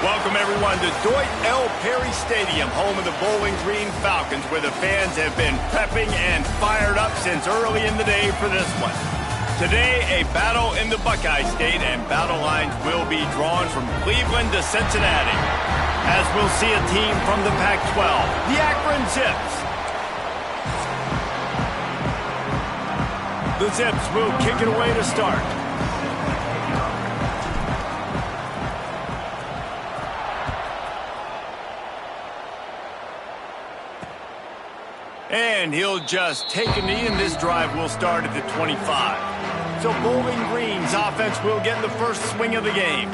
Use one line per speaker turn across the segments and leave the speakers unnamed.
Welcome, everyone, to Dwight L. Perry Stadium, home of the Bowling Green Falcons, where the fans have been prepping and fired up since early in the day for this one. Today, a battle in the Buckeye State, and battle lines will be drawn from Cleveland to Cincinnati, as we'll see a team from the Pac-12, the Akron Zips. The Zips will kick it away to start. And he'll just take a knee, and this drive will start at the 25. So Bowling Green's offense will get the first swing of the game.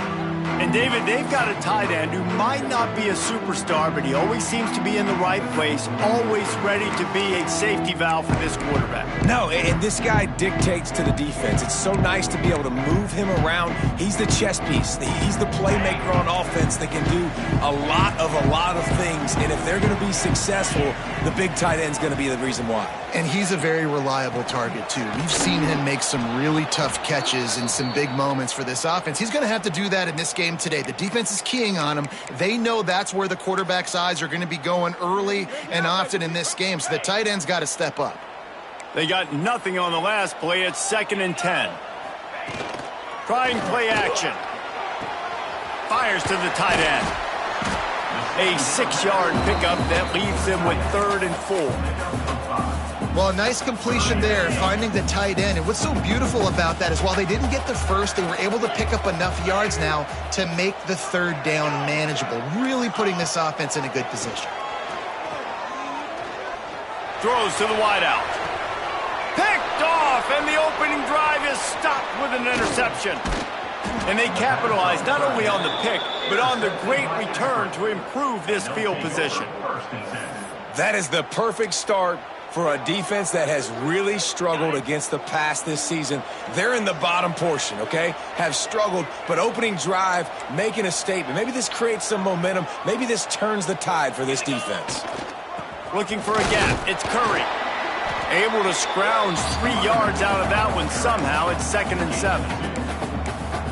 And, David, they've got a tight end who might not be a superstar, but he always seems to be in the right place, always ready to be a safety valve for this quarterback.
No, and this guy dictates to the defense. It's so nice to be able to move him around. He's the chess piece. He's the playmaker on offense that can do a lot of things. And if they're going to be successful, the big tight end's going to be the reason why.
And he's a very reliable target, too. We've seen him make some really tough catches in some big moments for this offense. He's going to have to do that in this game today. The defense is keying on him. They know that's where the quarterback's eyes are going to be going early and often in this game, so the tight end's got to step up.
They got nothing on the last play. It's 2nd and 10. Trying play action. Fires to the tight end. A 6-yard pickup that leaves them with 3rd and 4.
Well, a nice completion there, finding the tight end. And what's so beautiful about that is while they didn't get the first, they were able to pick up enough yards now to make the 3rd down manageable, really putting this offense in a good position.
Throws to the wideout. Picked off, and the opening drive is stopped with an interception. And they capitalize not only on the pick, but on the great return to improve this field position.
That is the perfect start for a defense that has really struggled against the pass this season. They're in the bottom portion, okay? Have struggled, but opening drive, making a statement. Maybe this creates some momentum. Maybe this turns the tide for this defense.
Looking for a gap. It's Curry. Able to scrounge 3 yards out of that one somehow. It's 2nd and 7.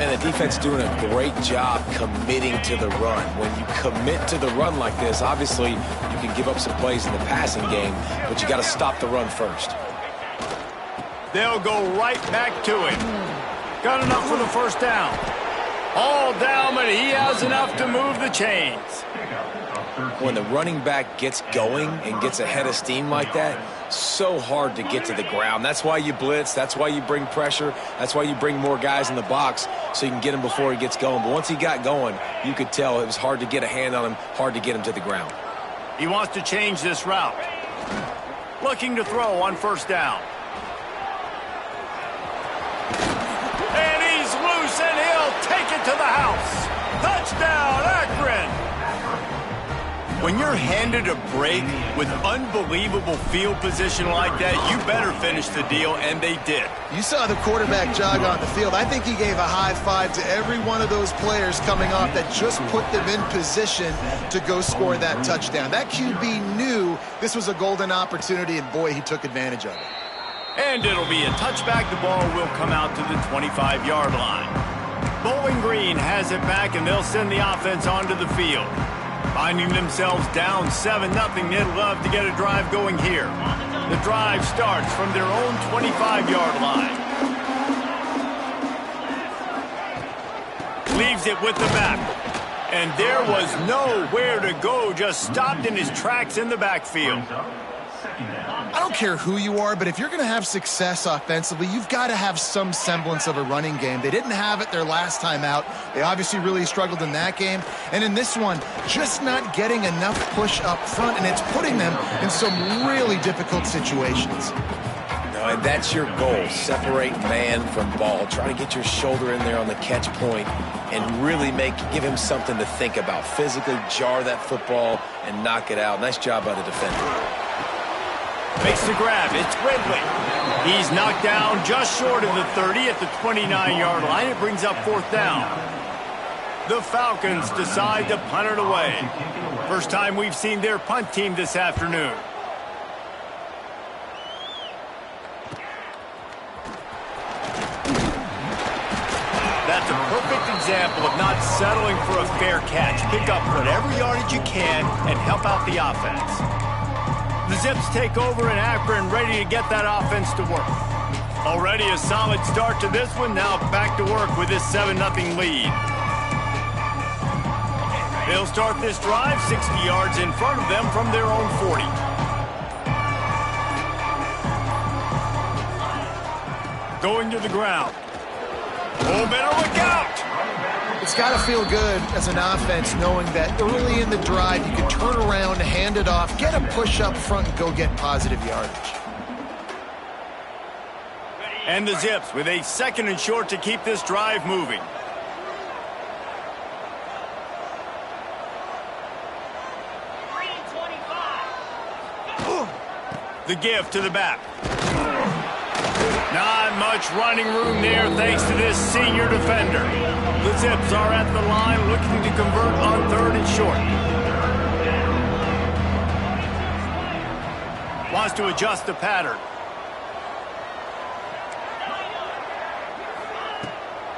And the defense doing a great job committing to the run. When you commit to the run like this, obviously you can give up some plays in the passing game, but you got to stop the run first.
They'll go right back to him. Got enough for the first down. All down, but he has enough to move the chains.
When the running back gets going and gets ahead of steam like that, so hard to get to the ground. That's why you blitz. That's why you bring pressure. That's why you bring more guys in the box so you can get him before he gets going. But once he got going, you could tell it was hard to get a hand on him, hard to get him to the ground.
He wants to change this route. Looking to throw on 1st down. And he's loose, and he'll take it to the house. Touchdown, Akron! When you're handed a break with unbelievable field position like that, you better finish the deal, and they did.
You saw the quarterback jog on the field. I think he gave a high five to every one of those players coming off that just put them in position to go score that touchdown. That QB knew this was a golden opportunity, and boy, he took advantage of it.
And it'll be a touchback. The ball will come out to the 25-yard line. Bowling Green has it back, and they'll send the offense onto the field. Finding themselves down 7-0, they'd love to get a drive going here. The drive starts from their own 25-yard line. Leaves it with the back. And there was nowhere to go, just stopped in his tracks in the backfield.
I don't care who you are, but if you're going to have success offensively, you've got to have some semblance of a running game. They didn't have it their last time out. They obviously really struggled in that game. And in this one, just not getting enough push up front, and it's putting them in some really difficult situations.
No, and that's your goal. Separate man from ball. Try to get your shoulder in there on the catch point and really give him something to think about. Physically jar that football and knock it out. Nice job by the defender.
Makes the grab. It's Ridley. He's knocked down just short of the 30 at the 29-yard line. It brings up 4th down. The Falcons decide to punt it away. First time we've seen their punt team this afternoon. That's a perfect example of not settling for a fair catch. Pick up whatever yardage you can and help out the offense. The Zips take over in Akron, ready to get that offense to work. Already a solid start to this one. Now back to work with this 7-0 lead. They'll start this drive 60 yards in front of them from their own 40. Going to the ground. Oh, better look out!
It's got to feel good as an offense knowing that early in the drive you can turn around, hand it off, get a push up front, and go get positive yardage.
And the Zips with a 2nd and short to keep this drive moving. The give to the back. Not much running room there thanks to this senior defender. The Zips are at the line looking to convert on 3rd and short. Wants to adjust the pattern.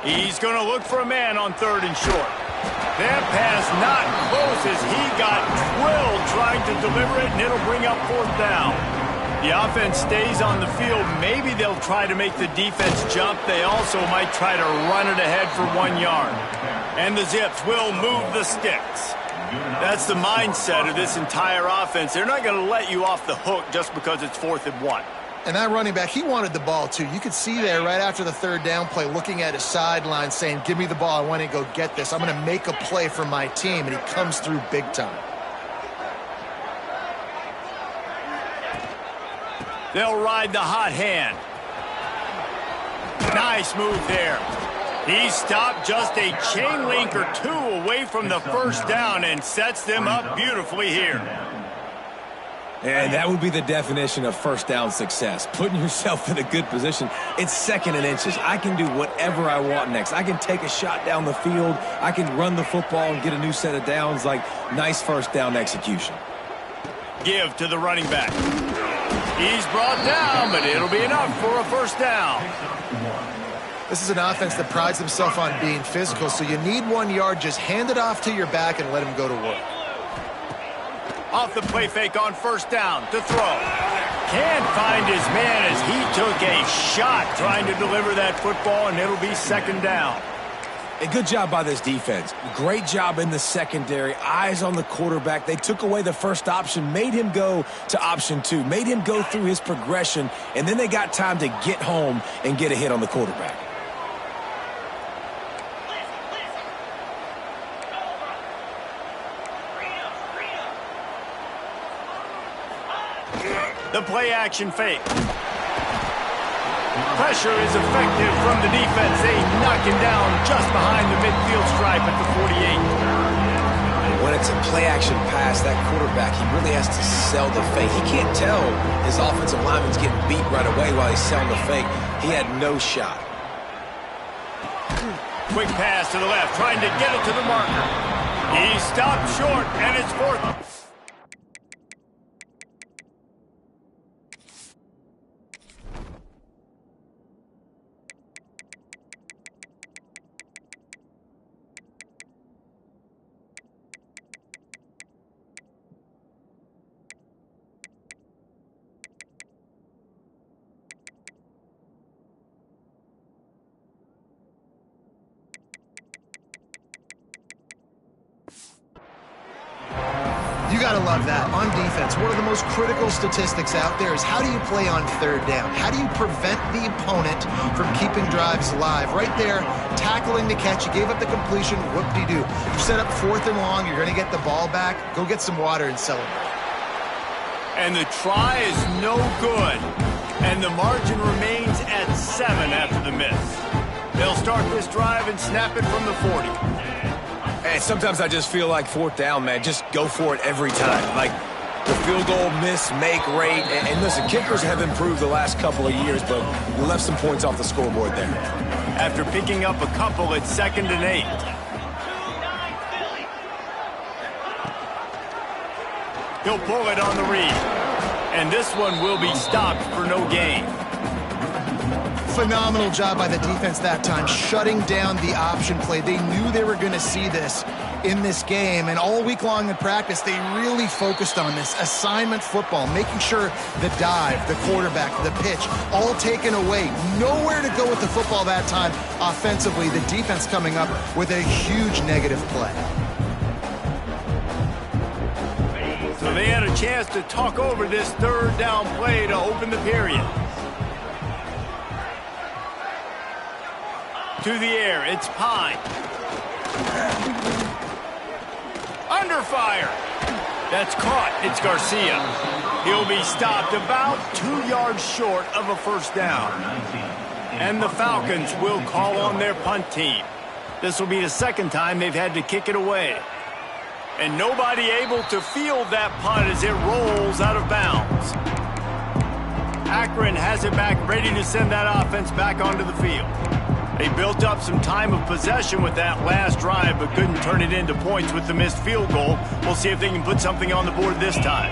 He's going to look for a man on 3rd and short. That pass not close as he got drilled trying to deliver it, and it'll bring up 4th down. The offense stays on the field. Maybe they'll try to make the defense jump. They also might try to run it ahead for 1 yard. And the Zips will move the sticks. That's the mindset of this entire offense. They're not going to let you off the hook just because it's 4th and 1.
And that running back, he wanted the ball too. You could see there right after the 3rd down play looking at his sideline saying, give me the ball, I want to go get this. I'm going to make a play for my team, and he comes through big time.
They'll ride the hot hand. Nice move there. He stopped just a chain link or 2 away from the 1st down and sets them up beautifully here.
And that would be the definition of 1st down success. Putting yourself in a good position. It's 2nd and inches. I can do whatever I want next. I can take a shot down the field. I can run the football and get a new set of downs. Like, nice 1st down execution.
Give to the running back. He's brought down, but it'll be enough for a 1st down.
This is an offense that prides themselves on being physical, so you need 1 yard. Just hand it off to your back and let him go to work.
Off the play fake on 1st down to throw. Can't find his man as he took a shot trying to deliver that football, and it'll be 2nd down.
A good job by this defense. Great job in the secondary. Eyes on the quarterback. They took away the 1st option, made him go to option 2, made him go through his progression, and then they got time to get home and get a hit on the quarterback.
The play-action fake. Pressure is effective from the defense. They knock him down just behind the midfield stripe at the 48.
When it's a play-action pass, that quarterback, he really has to sell the fake. He can't tell his offensive lineman's getting beat right away while he's selling the fake. He had no shot.
Quick pass to the left, trying to get it to the marker. He stopped short, and it's 4th.
You got to love that. On defense, one of the most critical statistics out there is how do you play on 3rd down? How do you prevent the opponent from keeping drives alive? Right there, tackling the catch. You gave up the completion. Whoop-de-doo. You set up 4th and long. You're going to get the ball back. Go get some water and celebrate.
And the try is no good. And the margin remains at 7 after the miss. They'll start this drive and snap it from the 40.
And sometimes I just feel like 4th down, man. Just go for it every time. Like the field goal miss, make rate. And listen, kickers have improved the last couple of years, but you left some points off the scoreboard there.
After picking up a couple, it's 2nd and 8. He'll pull it on the read. And this one will be stopped for no gain.
Phenomenal job by the defense that time, shutting down the option play. They knew they were going to see this in this game, and all week long in practice, they really focused on this assignment football, making sure the dive, the quarterback, the pitch, all taken away. Nowhere to go with the football that time offensively. The defense coming up with a huge negative play.
So they had a chance to talk over this third down play to open the period. To the air, it's Pine. Under fire. That's caught. It's Garcia. He'll be stopped about 2 yards short of a first down. And the Falcons will call on their punt team. This will be the second time they've had to kick it away. And nobody able to field that punt as it rolls out of bounds. Akron has it back, ready to send that offense back onto the field. They built up some time of possession with that last drive, but couldn't turn it into points with the missed field goal. We'll see if they can put something on the board this time.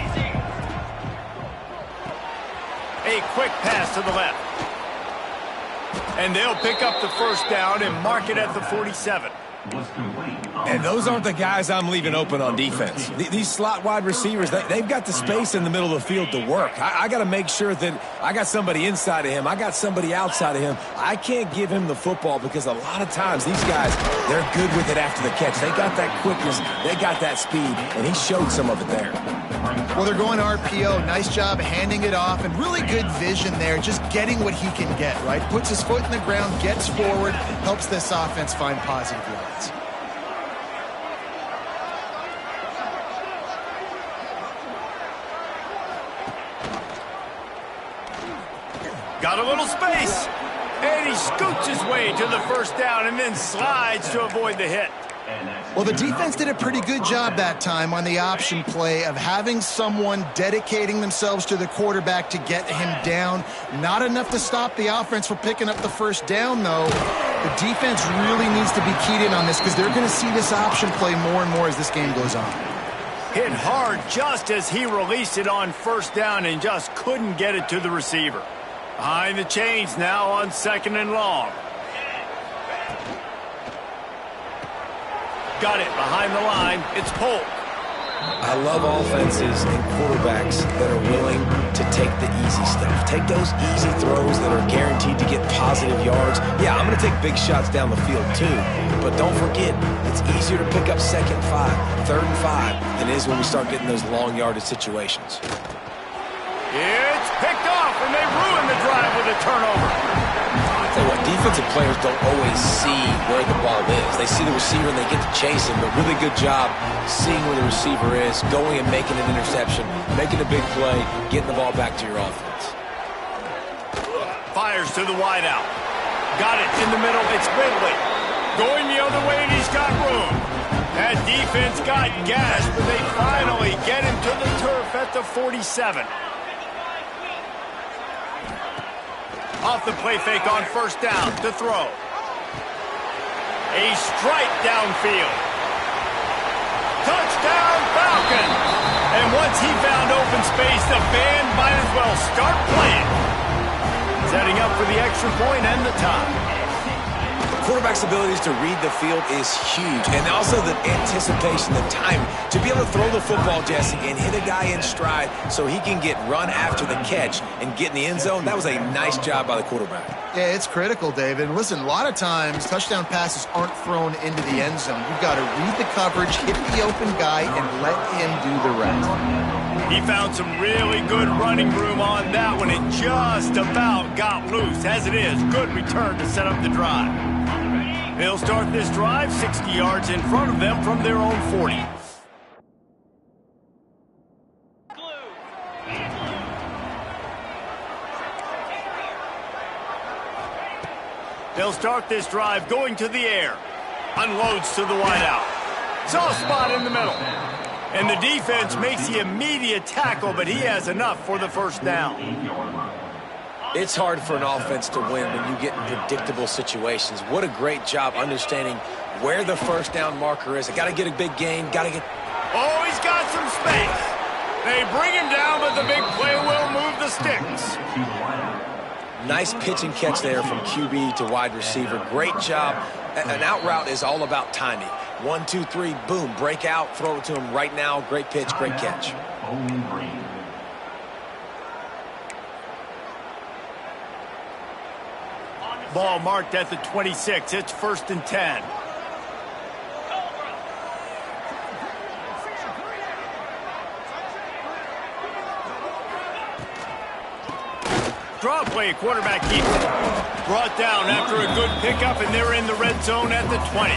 A quick pass to the left. And they'll pick up the first down and mark it at the 47.
And those aren't the guys I'm leaving open on defense. These slot wide receivers, they've got the space in the middle of the field to work. I got to make sure that I got somebody inside of him. I got somebody outside of him. I can't give him the football because a lot of times these guys, they're good with it after the catch. They got that quickness. They got that speed, and he showed some of it there.
Well, they're going RPO. Nice job handing it off, and really good vision there, just getting what he can get, right? Puts his foot in the ground, gets forward, helps this offense find positive yards.
Got a little space, and he scoots his way to the first down and then slides to avoid the hit.
Well, the defense did a pretty good job that time on the option play of having someone dedicating themselves to the quarterback to get him down. Not enough to stop the offense from picking up the first down, though. The defense really needs to be keyed in on this because they're going to see this option play more and more as this game goes on.
Hit hard just as he released it on first down and just couldn't get it to the receiver. Behind the chains now on 2nd and long. Got it behind the line. It's Polk.
I love offenses and quarterbacks that are willing to take the easy stuff. Take those easy throws that are guaranteed to get positive yards. Yeah, I'm going to take big shots down the field too. But don't forget, it's easier to pick up 2nd and 5, 3rd and 5 than it is when we start getting those long yardage situations.
It's picked off, and they ruin the drive with a turnover.
I'll tell you what, defensive players don't always see where the ball is. They see the receiver and they get to chase him, but really good job seeing where the receiver is, going and making an interception, making a big play, getting the ball back to your offense.
Fires to the wideout. Got it in the middle. It's Ridley. Going the other way, and he's got room. That defense got gas, but they finally get him to the turf at the 47. Off the play fake on first down to throw. A strike downfield. Touchdown Falcon! And once he found open space, the band might as well start playing. Setting up for the extra point and the tie.
Quarterback's abilities to read the field is huge, and also the anticipation, the time to be able to throw the football, Jesse, and hit a guy in stride so he can get run after the catch and get in the end zone. That was a nice job by the quarterback.
Yeah, it's critical, David. And listen, a lot of times touchdown passes aren't thrown into the end zone. You've got to read the coverage, hit the open guy, and let him do the rest.
He found some really good running room on that one. It just about got loose. As it is, good return to set up the drive. They'll start this drive 60 yards in front of them from their own 40. They'll start this drive going to the air. Unloads to the wideout. Soft spot in the middle. And the defense makes the immediate tackle, but he has enough for the first down.
It's hard for an offense to win when you get in predictable situations. What a great job understanding where the first down marker is. I got to get a big gain. Got to get...
Oh, he's got some space. They bring him down, but the big play will move the sticks.
Nice pitch and catch there from QB to wide receiver. Great job. An out route is all about timing. 1, 2, 3, boom, break out, throw it to him right now. Great pitch, great catch.
Ball marked at the 26. It's 1st and 10. Draw play, quarterback keeper. Brought down after a good pickup, and they're in the red zone at the 20.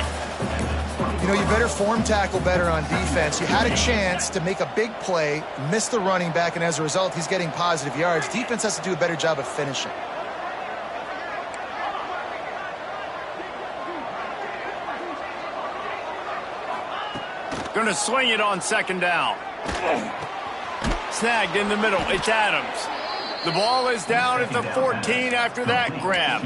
You know, you better form tackle better on defense. You had a chance to make a big play, miss the running back, and as a result, he's getting positive yards. Defense has to do a better job of finishing.
Going to swing it on 2nd down. Snagged in the middle. It's Adams. The ball is down at the 14 after that grab.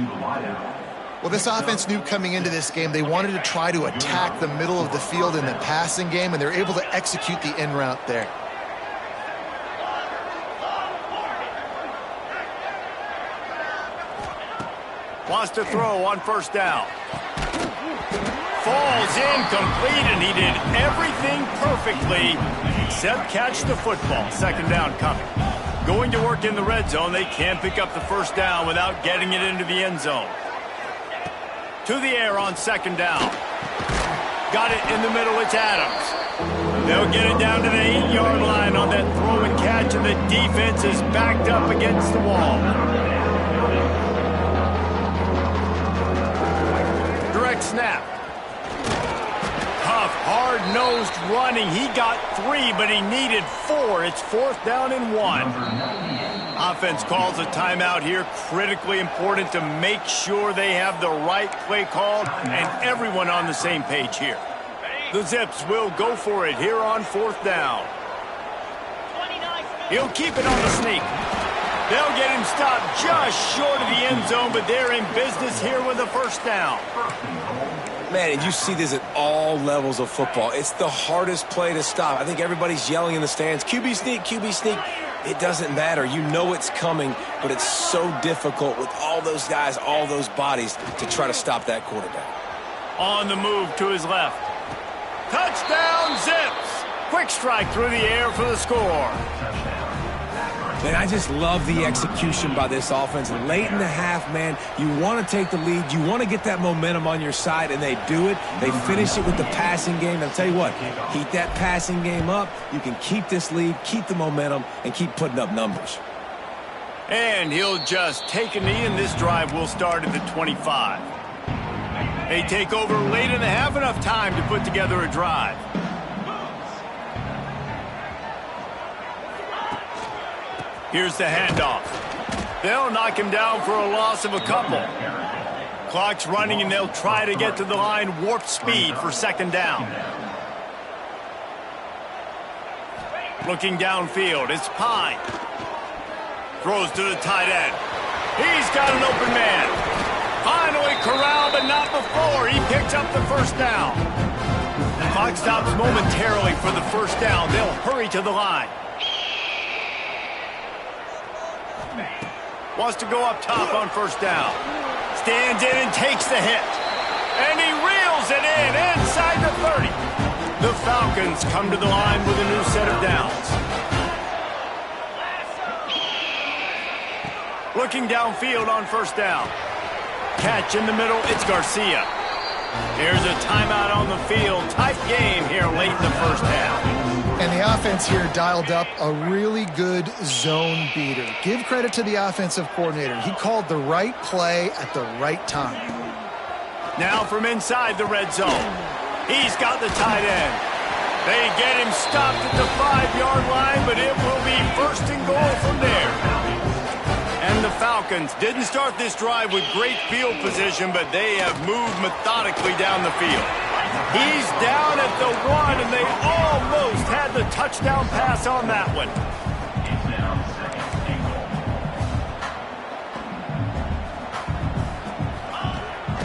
Well, this offense knew coming into this game they wanted to try to attack the middle of the field in the passing game, and they're able to execute the in route there.
Wants to throw on 1st down. Falls incomplete, and he did everything perfectly except catch the football. 2nd down coming. Going to work in the red zone. They can't pick up the 1st down without getting it into the end zone. To the air on 2nd down. Got it in the middle. It's Adams. They'll get it down to the 8-yard line on that throw and catch, and the defense is backed up against the wall. Direct snap. Tough, hard-nosed running. He got 3, but he needed 4. It's 4th down and 1. Offense calls a timeout here. Critically important to make sure they have the right play called and everyone on the same page here. The Zips will go for it here on 4th down. He'll keep it on the sneak. They'll get him stopped just short of the end zone, but they're in business here with a 1st down.
Man, and you see this at all levels of football. It's the hardest play to stop. I think everybody's yelling in the stands, QB sneak, QB sneak. It doesn't matter. You know it's coming, but it's so difficult with all those guys, all those bodies to try to stop that quarterback.
On the move to his left. Touchdown, Zips! Quick strike through the air for the score.
Man, I just love the execution by this offense. Late in the half, man, you want to take the lead. You want to get that momentum on your side, and they do it. They finish it with the passing game. I'll tell you what, keep that passing game up. You can keep this lead, keep the momentum, and keep putting up numbers.
And he'll just take a knee, and this drive will start at the 25. They take over late in the half, enough time to put together a drive. Here's the handoff. They'll knock him down for a loss of a couple. Clock's running, and they'll try to get to the line warp speed for 2nd down. Looking downfield, it's Pine. Throws to the tight end. He's got an open man. Finally corralled, but not before. He picks up the 1st down. The clock stops momentarily for the 1st down. They'll hurry to the line. Wants to go up top on 1st down. Stands in and takes the hit. And he reels it in inside the 30. The Falcons come to the line with a new set of downs. Looking downfield on 1st down. Catch in the middle, it's Garcia. Here's a timeout on the field. Tight game here late in the 1st half.
And the offense here dialed up a really good zone beater. Give credit to the offensive coordinator. He called the right play at the right time.
Now from inside the red zone. He's got the tight end. They get him stopped at the 5-yard line, but it will be 1st and goal from there. And the Falcons didn't start this drive with great field position, but they have moved methodically down the field. He's down at the 1, and they almost had the touchdown pass on that one.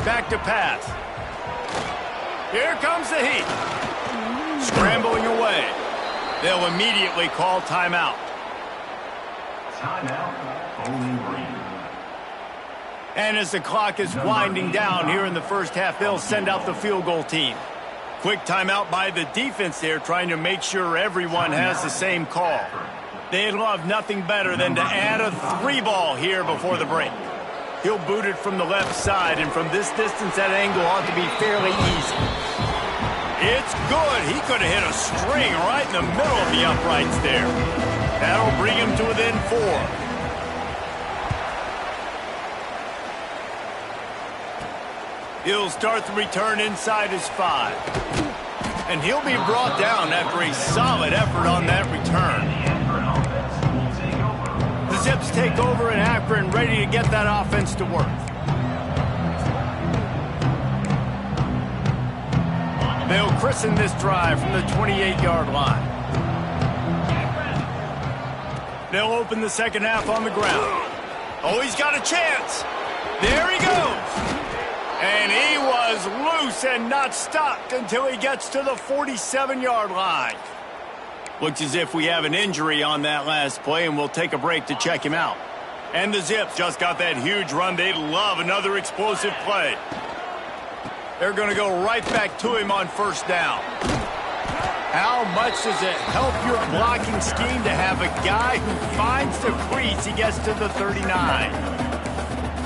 Back to pass. Here comes the heat. Scrambling away. They'll immediately call timeout. And as the clock is winding down here in the first half, they'll send out the field goal team. Quick timeout by the defense there, trying to make sure everyone has the same call. They'd love nothing better than to add a 3-ball here before the break. He'll boot it from the left side, and from this distance, that angle ought to be fairly easy. It's good. He could have hit a string right in the middle of the uprights there. That'll bring him to within 4. He'll start the return inside his 5. And he'll be brought down after a solid effort on that return. The Zips take over in Akron, ready to get that offense to work. They'll christen this drive from the 28-yard line. They'll open the second half on the ground. Oh, he's got a chance. There he goes. And he was loose and not stopped until he gets to the 47-yard line. Looks as if we have an injury on that last play, and we'll take a break to check him out. And the Zips just got that huge run. They'd love another explosive play. They're going to go right back to him on first down. How much does it help your blocking scheme to have a guy who finds the crease? He gets to the 39.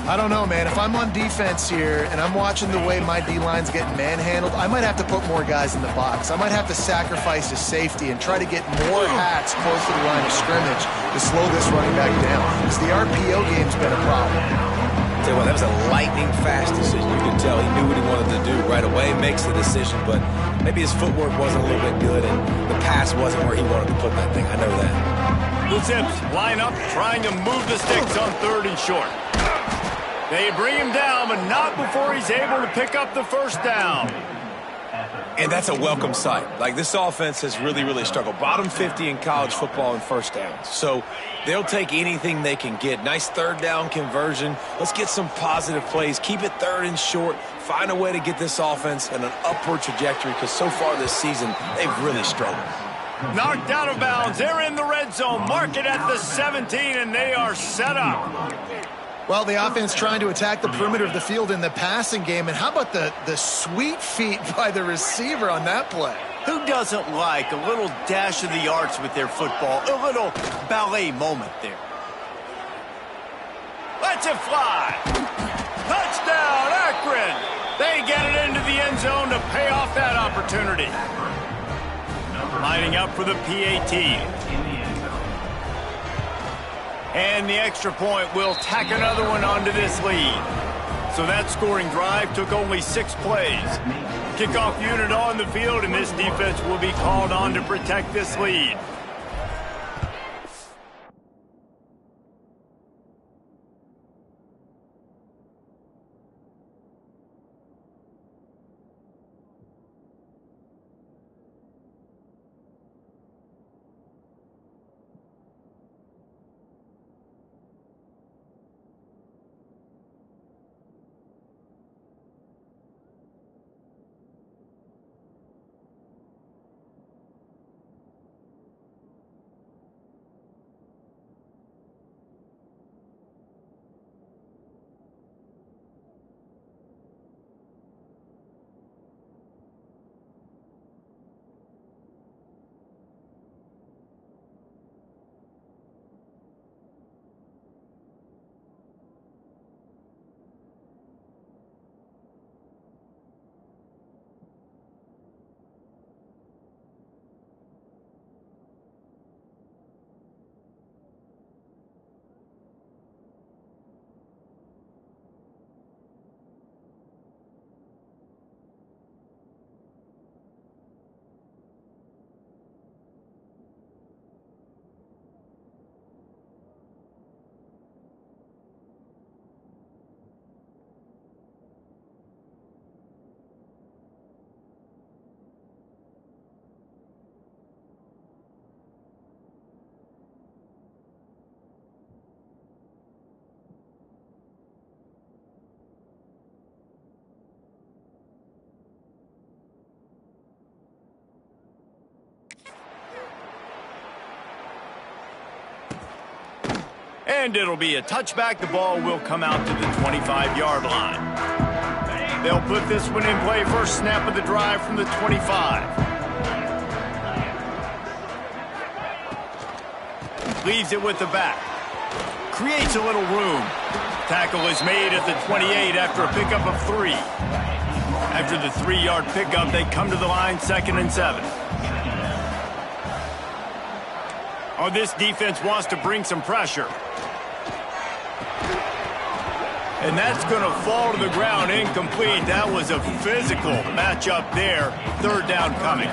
I don't know, man. If I'm on defense here and I'm watching the way my D-line's getting manhandled, I might have to put more guys in the box. I might have to sacrifice a safety and try to get more hats close to the line of scrimmage to slow this running back down. Because the RPO game's been a problem.
Tell you what, that was a lightning-fast decision. You could tell he knew what he wanted to do right away, makes the decision, but maybe his footwork wasn't a little bit good and the pass wasn't where he wanted to put that thing. I know that.
The Zips line up, trying to move the sticks on 3rd and short. They bring him down, but not before he's able to pick up the first down.
And that's a welcome sight. Like, this offense has really, really struggled. Bottom 50 in college football in first downs. So they'll take anything they can get. Nice 3rd down conversion. Let's get some positive plays. Keep it 3rd and short. Find a way to get this offense in an upward trajectory, because so far this season, they've really struggled.
Knocked out of bounds. They're in the red zone. Mark it at the 17, and they are set up.
Well, the offense trying to attack the perimeter of the field in the passing game. And how about the sweet feet by the receiver on that play?
Who doesn't like a little dash of the arts with their football? A little ballet moment there. Lets it fly. Touchdown, Akron. They get it into the end zone to pay off that opportunity. Lining up for the PAT. And the extra point will tack another one onto this lead. So that scoring drive took only 6 plays. Kickoff unit on the field, and this defense will be called on to protect this lead. And it'll be a touchback. The ball will come out to the 25-yard line. They'll put this one in play. First snap of the drive from the 25. Leaves it with the back. Creates a little room. Tackle is made at the 28 after a pickup of 3. After the 3-yard pickup, they come to the line, 2nd and 7. Oh, this defense wants to bring some pressure. And that's going to fall to the ground, incomplete. That was a physical matchup there. 3rd down coming.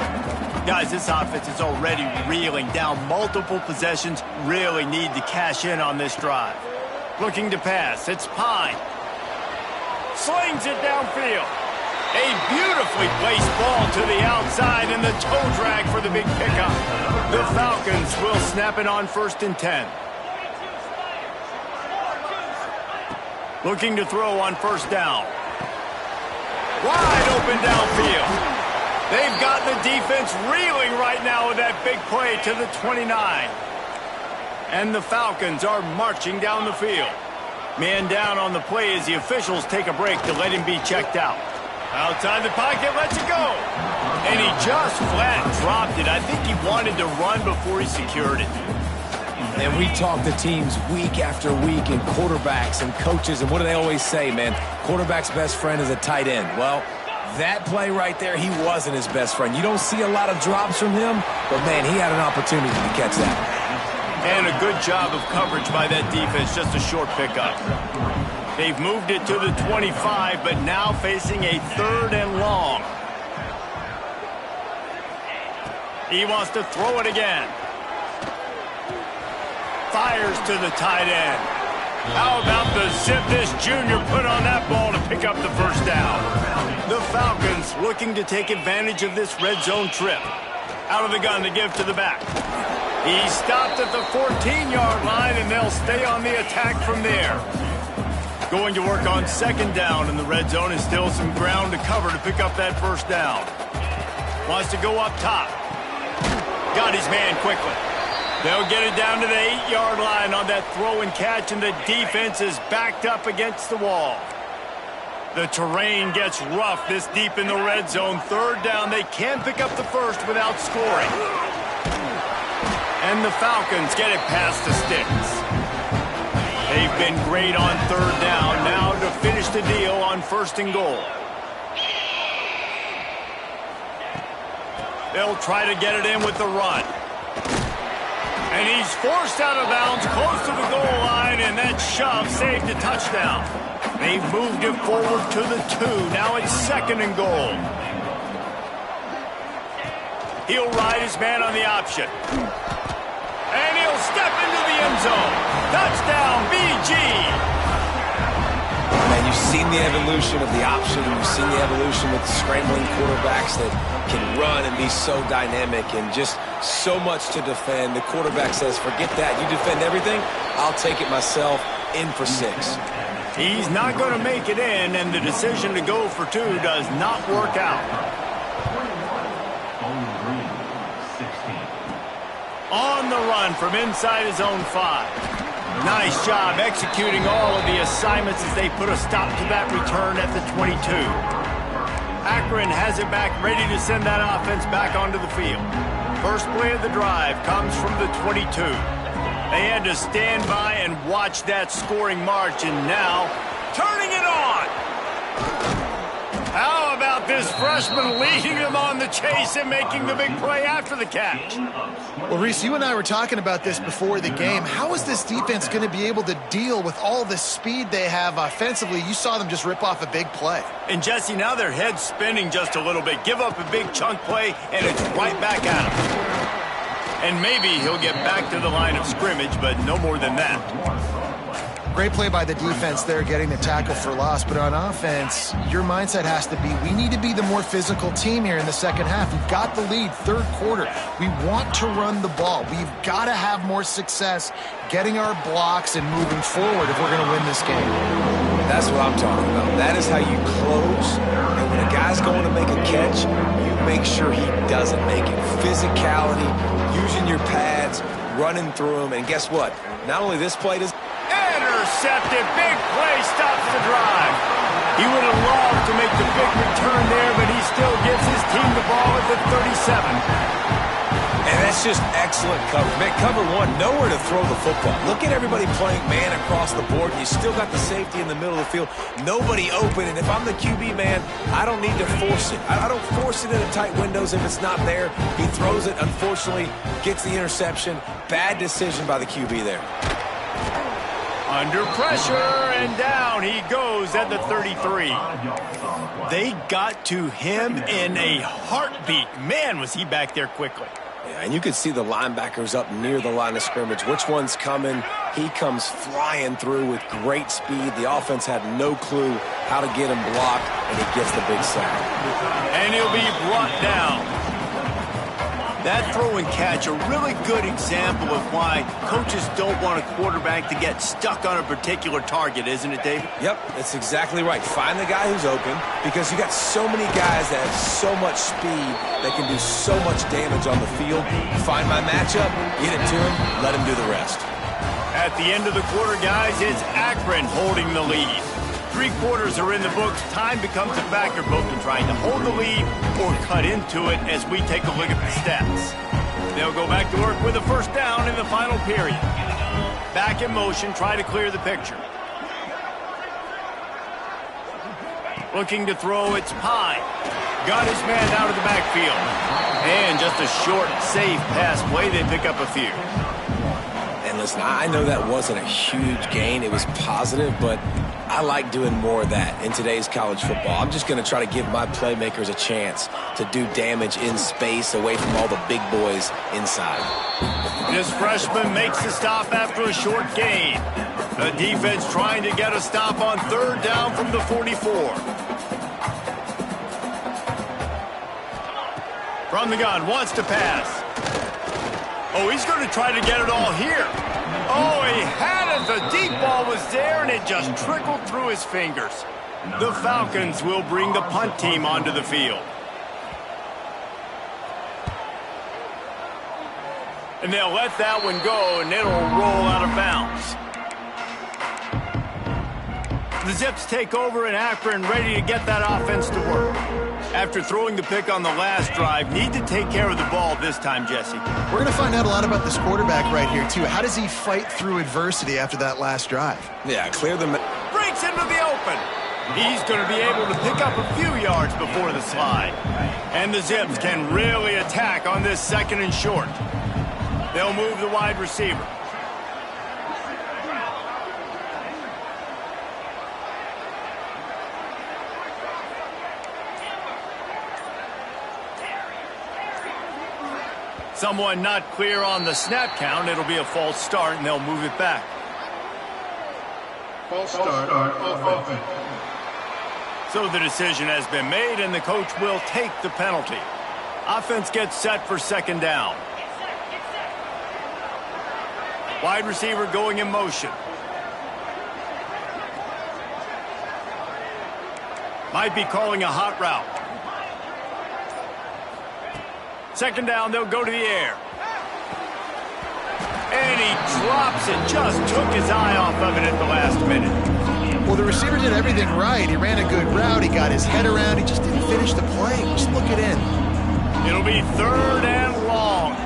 Guys, this offense is already reeling down multiple possessions. Really need to cash in on this drive. Looking to pass. It's Pine. Slings it downfield. A beautifully placed ball to the outside and the toe drag for the big pickup. The Falcons will snap it on 1st and 10. Looking to throw on 1st down. Wide open downfield. They've got the defense reeling right now with that big play to the 29. And the Falcons are marching down the field. Man down on the play as the officials take a break to let him be checked out. Outside the pocket, lets it go. And he just flat dropped it. I think he wanted to run before he secured it.
And we talk to teams week after week and quarterbacks and coaches, and what do they always say, man? Quarterback's best friend is a tight end. Well, that play right there, he wasn't his best friend. You don't see a lot of drops from him, but, man, he had an opportunity to catch that.
And a good job of coverage by that defense, just a short pickup. They've moved it to the 25, but now facing a 3rd and long. He wants to throw it again. Fires to the tight end. How about the zip this junior put on that ball to pick up the 1st down? The Falcons looking to take advantage of this red zone trip. Out of the gun to give to the back. He stopped at the 14-yard line, and they'll stay on the attack from there. Going to work on 2nd down, and the red zone is still some ground to cover to pick up that 1st down. Wants to go up top. Got his man quickly. They'll get it down to the 8-yard line on that throw and catch, and the defense is backed up against the wall. The terrain gets rough this deep in the red zone. 3rd down, they can't pick up the 1st without scoring. And the Falcons get it past the sticks. They've been great on 3rd down. Now to finish the deal on 1st and goal. They'll try to get it in with the run. And he's forced out of bounds close to the goal line, and that shove saved a touchdown. They've moved it forward to the 2. Now it's 2nd and goal. He'll ride his man on the option. And he'll step into the end zone. Touchdown, BG.
And you've seen the evolution of the option. You've seen the evolution with scrambling quarterbacks that can run and be so dynamic and just so much to defend. The quarterback says, forget that. You defend everything, I'll take it myself. In for 6.
He's not going to make it in, and the decision to go for 2 does not work out. On the run from inside his own 5. Nice job executing all of the assignments as they put a stop to that return at the 22. Akron has it back, ready to send that offense back onto the field. First play of the drive comes from the 22. They had to stand by and watch that scoring march, and now turning it on. How about this freshman leading them on the chase and making the big play after the catch?
Well, Reese, you and I were talking about this before the game. How is this defense going to be able to deal with all the speed they have offensively? You saw them just rip off a big play.
And, Jesse, now their head's spinning just a little bit. Give up a big chunk play, and it's right back at him. And maybe he'll get back to the line of scrimmage, but no more than that.
Great play by the defense there, getting the tackle for loss. But on offense, your mindset has to be, we need to be the more physical team here in the second half. We've got the lead, 3rd quarter. We want to run the ball. We've got to have more success getting our blocks and moving forward if we're going to win this game.
That's what I'm talking about. That is how you close. And when a guy's going to make a catch, you make sure he doesn't make it. Physicality, using your pads, running through them. And guess what? Not only this play does
Intercepted. Big play stops the drive. He would have loved to make the big return there, but he still gives his team the ball at the 37.
And that's just excellent cover. Man, cover one, nowhere to throw the football. Look at everybody playing man across the board. You still got the safety in the middle of the field. Nobody open. And if I'm the QB, man, I don't need to force it. I don't force it into tight windows if it's not there. He throws it, unfortunately, gets the interception. Bad decision by the QB there.
Under pressure, and down he goes at the 33. They got to him in a heartbeat. Man, was he back there quickly.
Yeah, and you could see the linebackers up near the line of scrimmage. Which one's coming? He comes flying through with great speed. The offense had no clue how to get him blocked, and he gets the big sack.
And he'll be brought down. That throw and catch, a really good example of why coaches don't want a quarterback to get stuck on a particular target, isn't it, David?
Yep, that's exactly right. Find the guy who's open, because you got so many guys that have so much speed that can do so much damage on the field. Find my matchup, get it to him, let him do the rest.
At the end of the quarter, guys, it's Akron holding the lead. 3 quarters are in the books. Time becomes a factor both in trying to hold the lead or cut into it as we take a look at the stats. They'll go back to work with a first down in the final period. Back in motion, try to clear the picture. Looking to throw, it's Pine. Got his man out of the backfield. And just a short, safe pass play. They pick up a few.
And listen, I know that wasn't a huge gain. It was positive, but I like doing more of that in today's college football. I'm just going to try to give my playmakers a chance to do damage in space away from all the big boys inside.
This freshman makes the stop after a short gain. The defense trying to get a stop on third down from the 44. From the gun, wants to pass. Oh, he's going to try to get it all here. Oh, he had it. The deep ball was there, and it just trickled through his fingers. The Falcons will bring the punt team onto the field. And they'll let that one go, and it'll roll out of bounds. The Zips take over in Akron, ready to get that offense to work. After throwing the pick on the last drive, need to take care of the ball this time, Jesse.
We're going to find out a lot about this quarterback right here, too. How does he fight through adversity after that last drive?
Yeah, clear the...
Breaks into the open. He's going to be able to pick up a few yards before the slide. And the Zips can really attack on this second and short. They'll move the wide receiver. Someone not clear on the snap count. It'll be a false start, and they'll move it back.
False start offense.
So the decision has been made, and the coach will take the penalty. Offense gets set for second down. Wide receiver going in motion. Might be calling a hot route. Second down, they'll go to the air. And he drops it. Just took his eye off of it at the last minute.
Well, the receiver did everything right. He ran a good route. He got his head around. He just didn't finish the play. Just look it in.
It'll be third and long.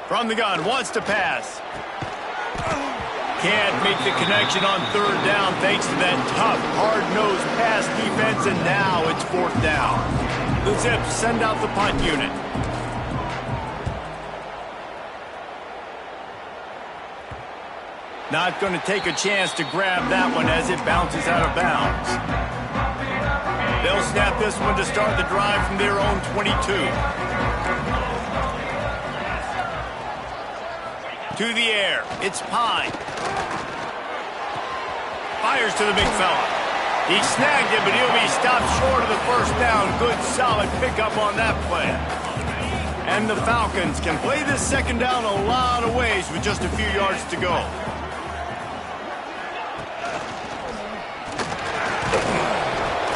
From the gun, wants to pass. Can't make the connection on third down thanks to that tough, hard-nosed pass defense, and now it's fourth down. The Zips send out the punt unit. Not going to take a chance to grab that one as it bounces out of bounds. They'll snap this one to start the drive from their own 22. To the air, it's Pine. Fires to the big fella. He snagged it, but he'll be stopped short of the first down. Good, solid pickup on that play. And the Falcons can play this second down a lot of ways with just a few yards to go.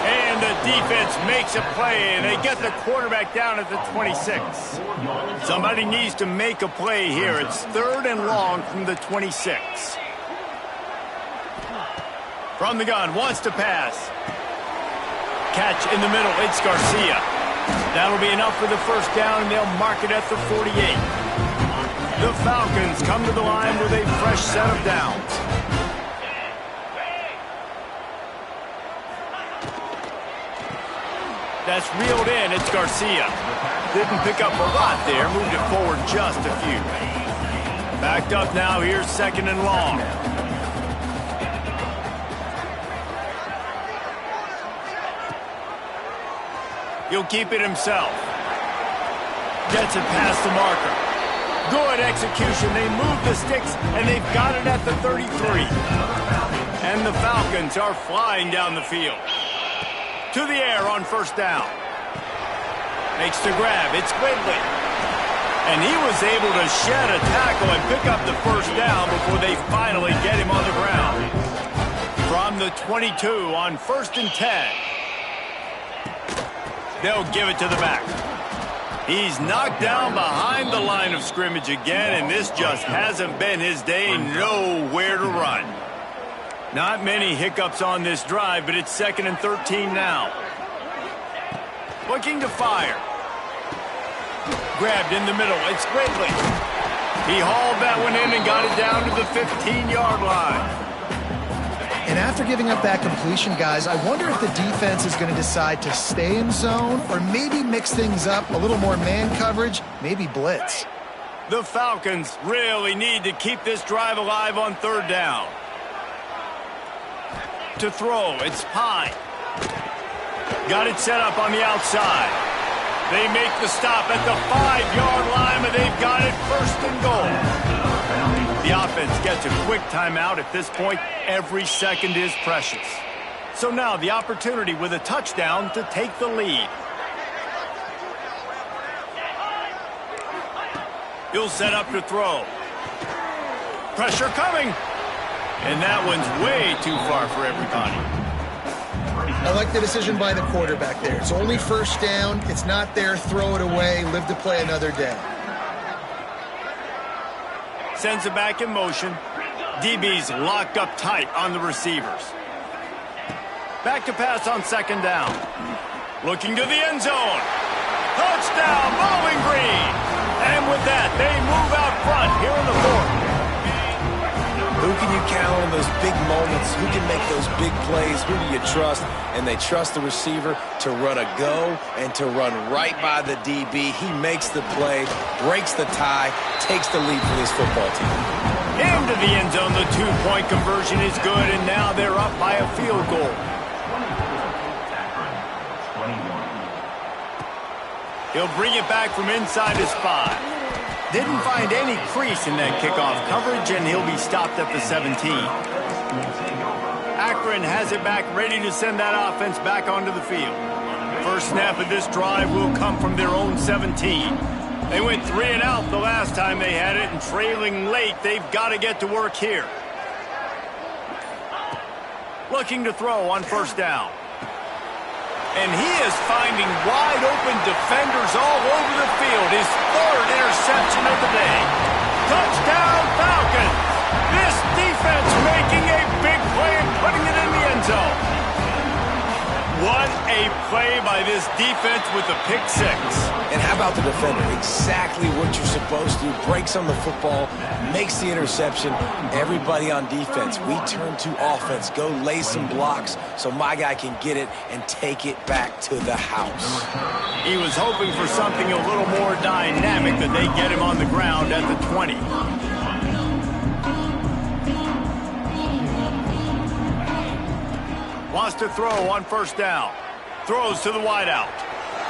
And a defense makes a play, and they get the quarterback down at the 26. Somebody needs to make a play here. It's 3rd and long from the 26. From the gun, wants to pass. Catch in the middle, it's Garcia. That'll be enough for the first down, and they'll mark it at the 48. The Falcons come to the line with a fresh set of downs. That's reeled in, it's Garcia. Didn't pick up a lot there, moved it forward just a few. Backed up now, here's 2nd and long. He'll keep it himself. Gets it past the marker. Good execution. They move the sticks, and they've got it at the 33. And the Falcons are flying down the field. To the air on 1st down. Makes the grab. It's Quigley. And he was able to shed a tackle and pick up the 1st down before they finally get him on the ground. From the 22 on 1st and 10. They'll give it to the back. He's knocked down behind the line of scrimmage again, and this just hasn't been his day. Nowhere to run. Not many hiccups on this drive, but it's 2nd and 13 now. Looking to fire. Grabbed in the middle. It's Quigley. He hauled that one in and got it down to the 15-yard line.
And after giving up that completion, guys, I wonder if the defense is going to decide to stay in zone or maybe mix things up, a little more man coverage, maybe blitz.
The Falcons really need to keep this drive alive on 3rd down. To throw, it's Pine. Got it set up on the outside. They make the stop at the 5-yard line, but they've got it 1st and goal. The offense gets a quick timeout. At this point, every second is precious. So now the opportunity with a touchdown to take the lead. He'll set up to throw. Pressure coming. And that one's way too far for everybody.
I like the decision by the quarterback there. It's only 1st down. It's not there. Throw it away. Live to play another day.
Sends it back in motion. DB's locked up tight on the receivers. Back to pass on 2nd down. Looking to the end zone. Touchdown, Bowling Green. And with that, they move out front here in the 4th.
Who can you count on those big moments? Who can make those big plays? Who do you trust? And they trust the receiver to run a go and to run right by the DB. He makes the play, breaks the tie, takes the lead for this football team.
Into the end zone, the 2-point conversion is good, and now they're up by a field goal. He'll bring it back from inside his 5. Didn't find any crease in that kickoff coverage, and he'll be stopped at the 17. Akron has it back, ready to send that offense back onto the field. First snap of this drive will come from their own 17. They went 3 and out the last time they had it, and trailing late, they've got to get to work here. Looking to throw on 1st down. And he is finding wide-open defenders all over the field. His 3rd interception of the day. Touchdown, Falcons! This defense making a big play and putting it in the end zone. What a play by this defense with the pick 6.
And how about the defender? Exactly what you're supposed to. Breaks on the football, makes the interception. Everybody on defense, we turn to offense. Go lay some blocks so my guy can get it and take it back to the house.
He was hoping for something a little more dynamic, that they get him on the ground at the 20. Wants to throw on 1st down. Throws to the wideout.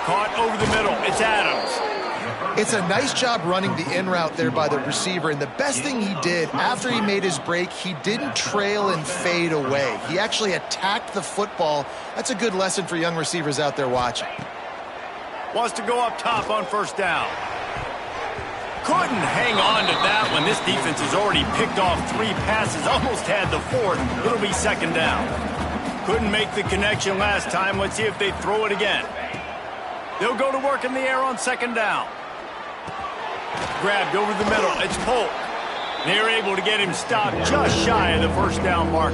Caught over the middle. It's Adams.
It's a nice job running the in route there by the receiver, and the best thing he did after he made his break, he didn't trail and fade away. He actually attacked the football. That's a good lesson for young receivers out there watching.
Wants to go up top on 1st down. Couldn't hang on to that one. This defense has already picked off 3 passes, almost had the 4th. It'll be 2nd down. Couldn't make the connection last time. Let's see if they throw it again. They'll go to work in the air on second down. Grabbed over the middle. It's Polk. They're able to get him stopped just shy of the first down mark.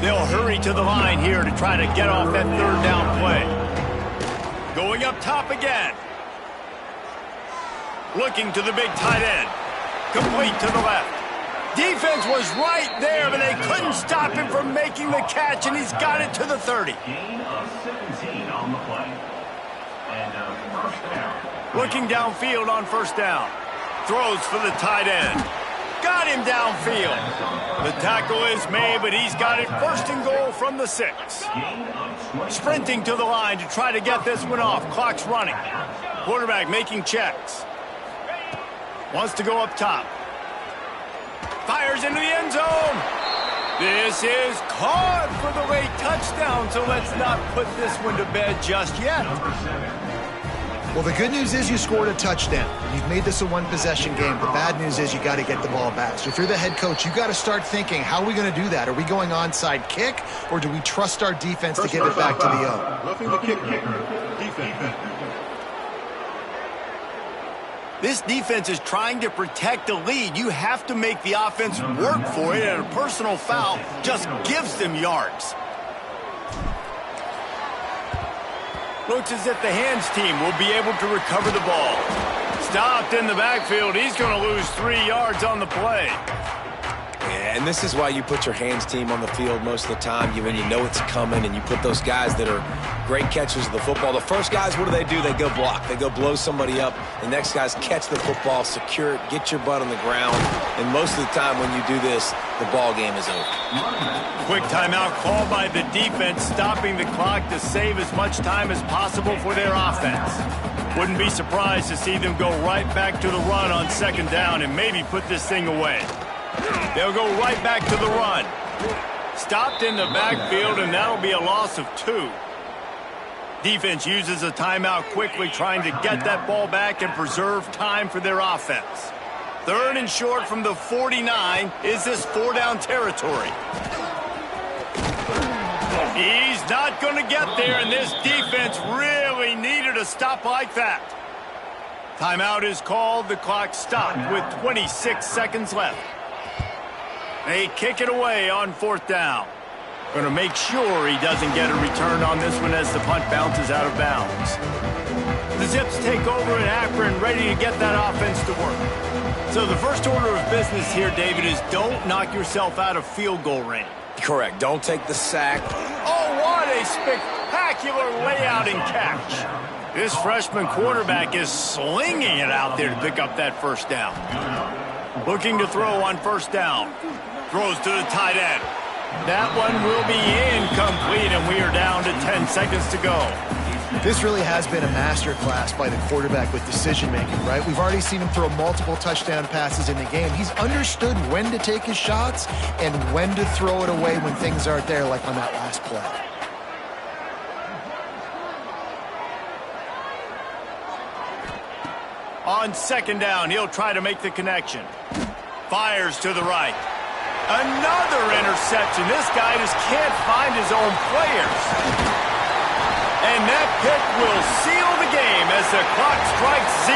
They'll hurry to the line here to try to get off that third down play. Going up top again. Looking to the big tight end. Complete to the left. Defense was right there, but they couldn't stop him from making the catch, and he's got it to the 30.
Gain of 17 on the play. And first down.
Looking downfield on first down. Throws for the tight end. Got him downfield. The tackle is made, but he's got it first and goal from the 6. Sprinting to the line to try to get this one off. Clock's running. Quarterback making checks. Wants to go up top. Fires into the end zone. This is caught for the late touchdown, so let's not put this one to bed just yet.
Well, the good news is you scored a touchdown. You've made this a one-possession game. The bad news is you got to get the ball back. So if you're the head coach, you got to start thinking, how are we going to do that? Are we going onside kick, or do we trust our defense to give it back to the O?
Roughing the kicker. Defense.
This defense is trying to protect the lead. You have to make the offense work for it, and a personal foul just gives them yards. Looks as if the hands team will be able to recover the ball. Stopped in the backfield. He's going to lose 3 yards on the play.
Yeah, and this is why you put your hands team on the field most of the time, when you know it's coming, and you put those guys that are great catchers of the football. The first guys, what do? They go block. They go blow somebody up. The next guys catch the football, secure it, get your butt on the ground. And most of the time when you do this, the ball game is over.
Quick timeout called by the defense, stopping the clock to save as much time as possible for their offense. Wouldn't be surprised to see them go right back to the run on second down and maybe put this thing away. They'll go right back to the run. Stopped in the backfield, and that'll be a loss of 2. Defense uses a timeout quickly, trying to get that ball back and preserve time for their offense. Third and short from the 49. Is this 4-down territory? He's not going to get there, and this defense really needed a stop like that. Timeout is called. The clock stopped with 26 seconds left. They kick it away on 4th down. Going to make sure he doesn't get a return on this one as the punt bounces out of bounds. The Zips take over in Akron, ready to get that offense to work. So the first order of business here, David, is don't knock yourself out of field goal range.
Correct. Don't take the sack.
Oh, what a spectacular layout and catch. This freshman quarterback is slinging it out there to pick up that first down. Looking to throw on first down. Throws to the tight end. That one will be incomplete, and we are down to 10 seconds to go.
This really has been a masterclass by the quarterback with decision-making, right? We've already seen him throw multiple touchdown passes in the game. He's understood when to take his shots and when to throw it away when things aren't there, like on that last play.
On second down, he'll try to make the connection. Fires to the right. Another interception. This guy just can't find his own players. And that pick will seal the game as the clock strikes 0.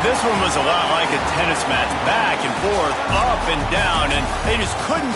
This one was a lot like a tennis match, back and forth, up and down, and they just couldn't